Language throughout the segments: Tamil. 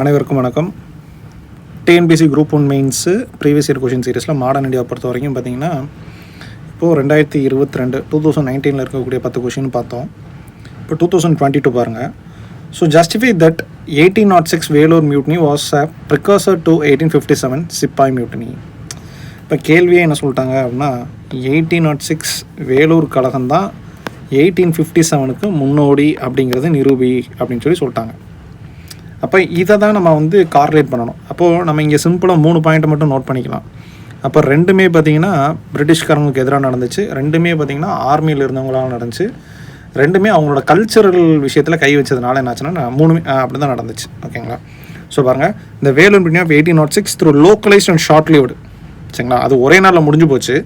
அனைவருக்கும் வணக்கம். TNPSC group 1 mains previous year question சீரிஸில் மாடர்ன் இந்தியா பொறுத்த வரைக்கும் பார்த்திங்கன்னா இப்போது 2019 இருக்கக்கூடிய 10 கொஷின் பார்த்தோம். இப்போ 2022 பாருங்கள். So justify that 1806 Vellore mutiny was a precursor to 1857 sepoy mutiny. இப்போ கேள்வியே என்ன சொல்லிட்டாங்க அப்படின்னா 1806 வேலூர் கழகம் தான் 1857க்கு முன்னோடி அப்படிங்கிறது நிரூபி அப்படின்னு சொல்லிட்டாங்க. அப்போ இதை தான் நம்ம கார்லேட் பண்ணணும். அப்போது நம்ம இங்கே சிம்பிளாக 3 பாயிண்ட்டை மட்டும் நோட் பண்ணிக்கலாம். அப்போ ரெண்டுமே பார்த்திங்கன்னா பிரிட்டிஷ்காரங்களுக்கு எதிராக நடந்துச்சு, ரெண்டுமே பார்த்திங்கன்னா ஆர்மியில் இருந்தவங்களால நடந்துச்சு, ரெண்டுமே அவங்களோட கல்ச்சரல் விஷயத்தில் கை வச்சதுனால என்னாச்சுன்னா மூணுமே அப்படி தான் நடந்துச்சு. ஓகேங்களா? ஸோ பாருங்கள், இந்த Vellore mutiny of 1806 through localised and short lived, சரிங்களா, அது ஒரே நாளில் முடிஞ்சு போச்சு.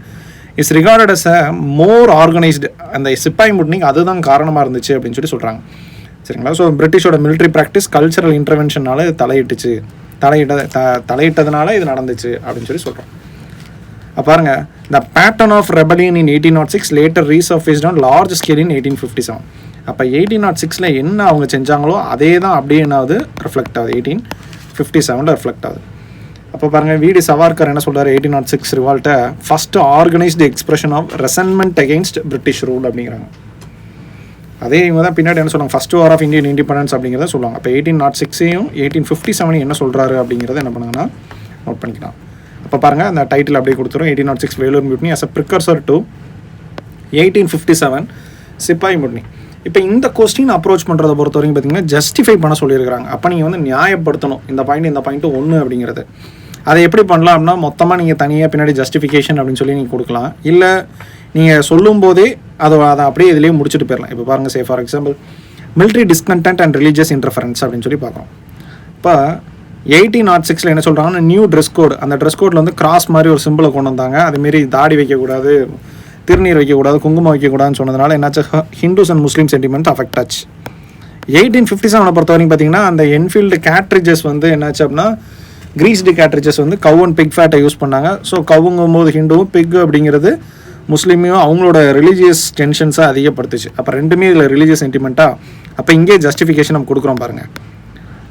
It's recorded as a more organised. அந்த சிப்பாய் மியூட்னிக்கு அதுதான் காரணமாக இருந்துச்சு அப்படின்னு சொல்கிறாங்க. சரிங்களா? ஸோ பிரிட்டிஷோட மிலிட்ரி ப்ராக்டிஸ் கல்ச்சரல் இன்டர்வென்ஷனால இது தலையிட்டதுனால இது நடந்துச்சு அப்படின்னு சொல்கிறோம். அப்போ பாருங்க, the pattern of rebellion in 1806 later resurfaced on large scale in 1857. அப்போ 1806 என்ன அவங்க செஞ்சாங்களோ அதே தான் அப்படியே என்னாவது ரிஃப்ளெக்ட் ஆகுது, 1857 ரிஃப்ளெக்ட் ஆகுது. அப்போ பாருங்கள், வீடி சவார்கர் என்ன சொல்கிறார், 1806 ரிவால்ட்டை first organised expression of resentment against British rule அப்படிங்கிறாங்க. அதே இவங்க தான் பின்னாடி என்ன சொல்லுவாங்க, first war of Indian independence அப்படிங்கிறத சொல்லுவாங்க. அப்போ 1806ஐயும் 1857 என்ன சொல்கிறாரு அப்படிங்கிறத என்ன பண்ணுங்கன்னா நோட் பண்ணிக்கலாம். அப்போ பாருங்கள், அந்த டைட்டில் அப்படியே கொடுத்துரும், 1806 Vellore mutiny as a precursor to 1857 sepoy mutiny. இப்போ இந்த கொஸ்டின் அப்ரோச் பண்ணுறதை பொறுத்த வரைக்கும் பார்த்தீங்கன்னா ஜஸ்டிஃபை பண்ண சொல்லியிருக்கிறாங்க. அப்போ நீங்கள் நியாயப்படுத்தணும் இந்த பாயிண்ட் 1 அப்படிங்கிறது. அதை எப்படி பண்ணலாம் அப்படின்னா, மொத்தமாக நீங்கள் தனியாக பின்னாடி ஜஸ்டிஃபிகேஷன் அப்படின்னு சொல்லி நீங்கள் கொடுக்கலாம், இல்லை நீங்கள் சொல்லும் போதே அதை அப்படியே இதிலேயே முடிச்சுட்டு போயிடலாம். இப்போ பாருங்கள், for example military discontent and religious interference அப்படின்னு சொல்லி பார்க்குறோம். இப்போ 1806 என்ன சொல்கிறாங்கன்னா, நியூ ட்ரெஸ் கோடு, அந்த ட்ரெஸ் கோடில் கிராஸ் மாதிரி ஒரு சிம்பிளை கொண்டு வந்தாங்க. அதுமாரி தாடி வைக்கக்கூடாது, திருநீர் வைக்கக்கூடாது, குங்குமம் வைக்கக்கூடாதுன்னு சொன்னதுனால என்னாச்சு, Hindus and Muslim sentiments affect ஆச்சு. 1857 பொறுத்த வரைக்கும் பார்த்தீங்கன்னா அந்த என்ஃபீல்டு கேட்ரிஜஸ் என்னாச்சு அப்படின்னா greased cartridges cow and pig ஃபேட்டை யூஸ் பண்ணாங்க. ஸோ கவுங்கும் போது ஹிந்துவும், பிக் அப்படிங்கிறது முஸ்லீமையும் அவங்களோட ரிலீஜியஸ் டென்ஷன்ஸை அதிகப்படுத்துச்சு. அப்போ ரெண்டுமே இதில் ரிலீஜியஸ் சென்டிமெண்ட்டாக. அப்போ இங்கே ஜஸ்டிஃபிகேஷன் நம்ம கொடுக்குறோம் பாருங்கள்,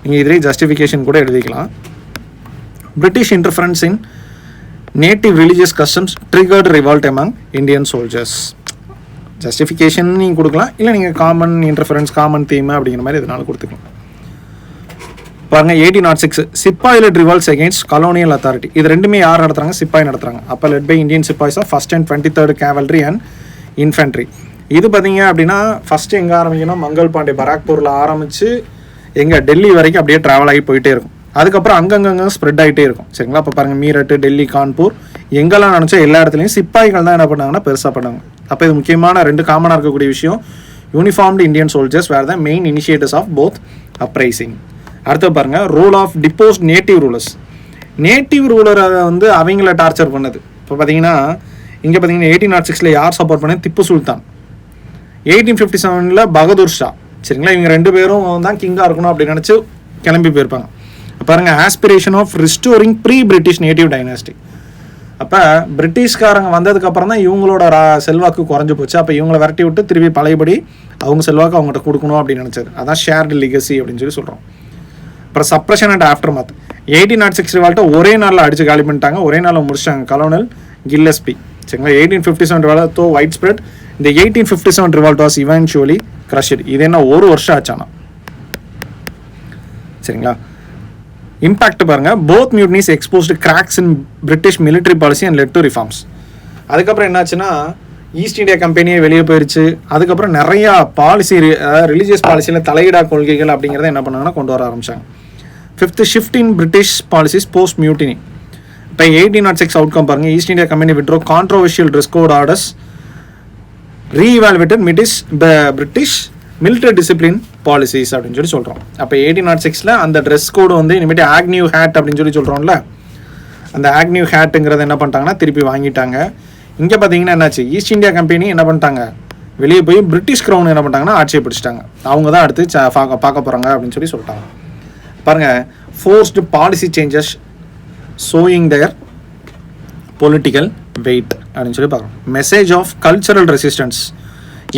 நீங்கள் இதிலே ஜஸ்டிஃபிகேஷன் கூட எழுதிக்கலாம். British interference in native religious customs triggered revolt among Indian soldiers. Justification நீங்கள் கொடுக்கலாம், இல்லை நீங்கள் காமன் இன்டர்ஃபரன்ஸ், காமன் தீம் அப்படிங்கிற மாதிரி இதனால கொடுத்துக்கலாம். பாருங்கள், 1806 sepoy led revolts against colonial authority. இது ரெண்டுமே யார் நடத்துகிறாங்க, சிப்பாய் நடத்துகிறாங்க. அப்போ led by Indian sepoys of 1st and 23rd cavalry and infantry. இது பார்த்தீங்க அப்படின்னா ஃபஸ்ட்டு எங்கே ஆரம்பிக்கணும், மங்கள் பாண்டே பராக்பூரில் ஆரம்பித்து எங்கள் டெல்லி வரைக்கும் அப்படியே ட்ராவல் ஆகி போயிட்டே இருக்கும். அதுக்கப்புறம் அங்கங்கே ஸ்ப்ரெட் ஆகிட்டே இருக்கும். சரிங்களா? அப்போ பாருங்கள், மீரட்டு, டெல்லி, கான்பூர், எங்கெல்லாம் நினச்சா எல்லா இடத்துலையும் சிப்பாய்கள் தான் என்ன பண்ணாங்கன்னா பெருசாக பண்ணாங்க. அப்போ இது முக்கியமான 2 காமனாக இருக்கக்கூடிய விஷயம், uniformed Indian soldiers were the main initiators of both uprising. அடுத்து பாருங்கள், role of deposed native rulers. Native ரூலரை அவங்கள டார்ச்சர் பண்ணது. இப்போ பார்த்தீங்கன்னா இங்கே பார்த்தீங்கன்னா 1806 யார் சப்போர்ட் பண்ணது, திப்பு சுல்தான். 1857 பகதூர் ஷா. சரிங்களா? இவங்க 2 பேரும் தான் கிங்காக இருக்கணும் அப்படின்னு நினச்சி கிளம்பி போயிருப்பாங்க. பாருங்கள், aspiration of restoring pre British native dynasty. அப்போ பிரிட்டிஷ்காரங்க வந்ததுக்கப்புறம் தான் இவங்களோட செல்வாக்கு குறைஞ்சி போச்சு. அப்போ இவங்களை விரட்டி விட்டு திருப்பி பழையபடி அவங்க செல்வாக்கு அவங்ககிட்ட கொடுக்கணும் அப்படின்னு நினச்சது. அதான் ஷேர்டு லிகசி அப்படின்னு சொல்கிறோம். அப்புறம் சப்ரஷன் அண்ட் ஆஃப்டர் மாத். 1806 ரிவால்ட்டை ஒரே நாளில் அடித்து காலி பண்ணிட்டாங்க, ஒரே நாளில் முடிச்சிட்டாங்க கலோனல் கில்லஸ்பி. சரிங்களா? 1857 ரிவால்ட் தோ வைட் ஸ்ப்ரெட். இந்த 1857 ரிவால்ட் வாஸ் இவென்ச்சுவலி கிரஷ்டு. இது என்ன 1 வருஷம் ஆச்சானா. சரிங்களா? இம்பாக்ட் பாருங்கள், both mutinies exposed cracks in British military policy and led to reforms. அதுக்கப்புறம் என்னாச்சுன்னா ஈஸ்ட் இந்தியா கம்பெனியே வெளியே போயிடுச்சு. அதுக்கப்புறம் நிறையா பாலிசி, ரிலீஜியஸ் பாலிசியில் தலையிடா கொள்கைகள் அப்படிங்கிறத என்ன பண்ணாங்கன்னா கொண்டு வர ஆரம்பித்தாங்க. 5th shift in British policies post mutiny. இப்போ 1806 அவுட்கம் பாருங்கள், East India Company withdrew controversial dress code orders reevaluated British military discipline policies அப்படின்னு சொல்கிறோம். அப்போ 1806 அந்த ட்ரெஸ் கோடு இனிமேட்டு ஆக்னியூ ஹேட் அப்படின்னு சொல்கிறோம்ல, அந்த ஆக்னியூ ஹேட்டுங்கிறத என்ன பண்ணிட்டாங்கன்னா திருப்பி வாங்கிட்டாங்க. இங்கே பார்த்தீங்கன்னா என்னாச்சு, ஈஸ்ட் இந்தியா கம்பெனி என்ன பண்ணிட்டாங்க, வெளியே போய் பிரிட்டிஷ் க்ரௌன் என்ன பண்ணிட்டாங்கன்னா ஆட்சியை பிடிச்சிட்டாங்க. அவங்க தான் அடுத்து பார்க்க போகிறாங்க அப்படின்னு சொல்லிட்டாங்க. பாருங்கள், ஃபோர்ஸ்டு பாலிசி சேஞ்சஸ் ஷோயிங் தேர் பொலிட்டிக்கல் வெயிட் அப்படின்னு பார்க்குறோம். Message of cultural resistance.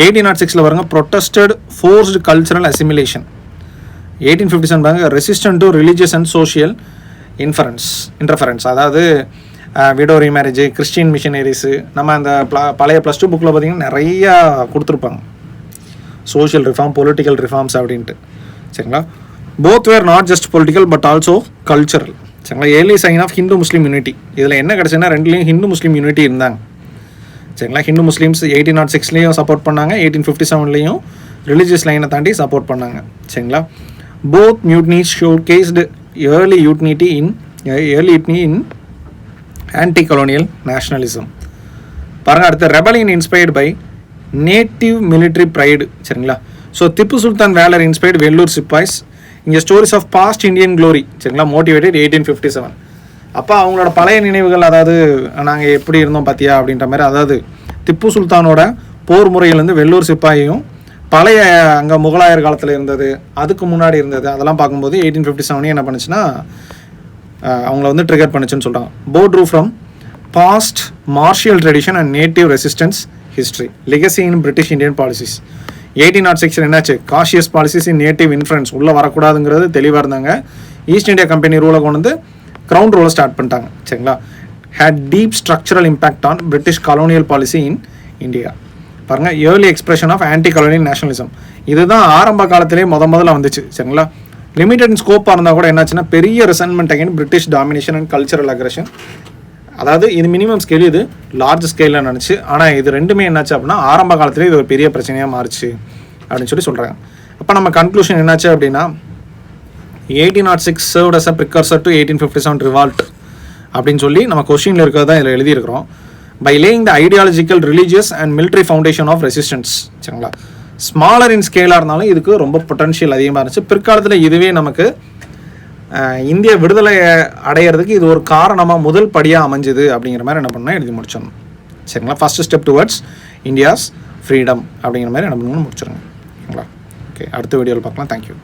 1806 பாருங்க, ப்ரொட்டஸ்டட் ஃபோர்ஸ்டு கல்ச்சரல் அசிமிலேஷன். 1857 பாருங்க, resistant to religious and social interference, அதாவது விடோ ரீமேரேஜ், கிறிஸ்டியன் மிஷனரிஸு, நம்ம அந்த பழைய +2 புக்கில் பார்த்திங்கன்னா நிறையா கொடுத்துருப்பாங்க, சோஷியல் ரிஃபார்ம், பொலிட்டிக்கல் ரிஃபார்ம்ஸ் அப்படின்ட்டு. சரிங்களா? Both were not just political but also cultural. சரிங்களா? Early sign of Hindu Muslim unity. இதில் என்ன கிடச்சுன்னா ரெண்டுலேயும் ஹிந்து முஸ்லீம் யூனிட்டி இருந்தாங்க. சரிங்களா? ஹிந்து முஸ்லீம்ஸ் 1806லேயும் சப்போர்ட் பண்ணாங்க, 1857லேயும் ரிலீஜியஸ் லைனை தாண்டி சப்போர்ட் பண்ணாங்க. சரிங்களா? Both mutinies showcased early unity in anti colonial nationalism. பாருங்கள், அடுத்த rebellion inspired by native military pride. சரிங்களா? So Tipu Sultan valour inspired Vellore sepoys. இங்கே stories of past Indian glory. சரிங்களா? மோட்டிவேட்டட் 1857. அப்போ அவங்களோட பழைய நினைவுகள், அதாவது நாங்கள் எப்படி இருந்தோம் பார்த்தியா அப்படின்ற மாதிரி, அதாவது திப்பு சுல்தானோட போர் முறையிலேருந்து வெள்ளூர் சிப்பாயும் பழைய அங்கே முகலாயர் காலத்தில் இருந்தது, அதுக்கு முன்னாடி இருந்தது, அதெல்லாம் பார்க்கும்போது 1857 என்ன பண்ணுச்சுன்னா அவங்கள வந்து ட்ரிகர் பண்ணுச்சுன்னு சொல்கிறாங்க. Port rue from past martial tradition and native resistance history legacy in British Indian policies. 1806 என்னாச்சு, cautious policies in native influence உள்ளே வரக்கூடாதுங்கிறது தெளிவாக இருந்தாங்க. ஈஸ்ட் இந்தியா கம்பெனி ரூலை கொண்டு வந்து க்ரௌன் ரூலை ஸ்டார்ட் பண்ணிட்டாங்க. சரிங்களா? Had deep structural impact on British colonial policy in India. பாருங்கள், early expression of anti colonial nationalism. இதுதான் ஆரம்ப காலத்திலே முதல்ல வந்துச்சு. சரிங்களா? லிமிட்டட் ஸ்கோப்பாக இருந்தால் கூட என்னாச்சுன்னா பெரிய resentment again British domination and cultural aggression. அதாவது இது மினிமம் ஸ்கேல், இது லார்ஜ் ஸ்கேலில் நினச்சி, ஆனால் இது ரெண்டுமே என்னாச்சு அப்படின்னா ஆரம்ப காலத்திலே இது ஒரு பெரிய பிரச்சனையாக மாறிச்சு அப்படின்னு சொல்லி சொல்கிறாங்க. அப்போ நம்ம கன்க்ளூஷன் என்னாச்சு அப்படின்னா 1806 served as a precursor to 1857 revolt அப்படின்னு சொல்லி நம்ம கொஸ்டினில் இருக்கிறது தான் இதில் எழுதியிருக்கிறோம். By laying the ideological, religious and military foundation of resistance. சரிங்களா? ஸ்மாலர் இன் ஸ்கேலாக இருந்தாலும் இதுக்கு ரொம்ப பொட்டன்ஷியல் அதிகமாக இருந்துச்சு. பிற்காலத்தில் இதுவே நமக்கு இந்திய விடுதலை அடையிறதுக்கு இது ஒரு காரணமாக முதல் படியாக அமைஞ்சுது அப்படிங்கிற மாதிரி என்ன பண்ணால் எழுதி முடிச்சிடணும். சரிங்களா? First step towards India's freedom அப்படிங்கிற மாதிரி என்ன பண்ணணும்னு முடிச்சிடுங்க. ஓகேங்களா? ஓகே, அடுத்த வீடியோவில் பார்க்கலாம். தேங்க்யூ.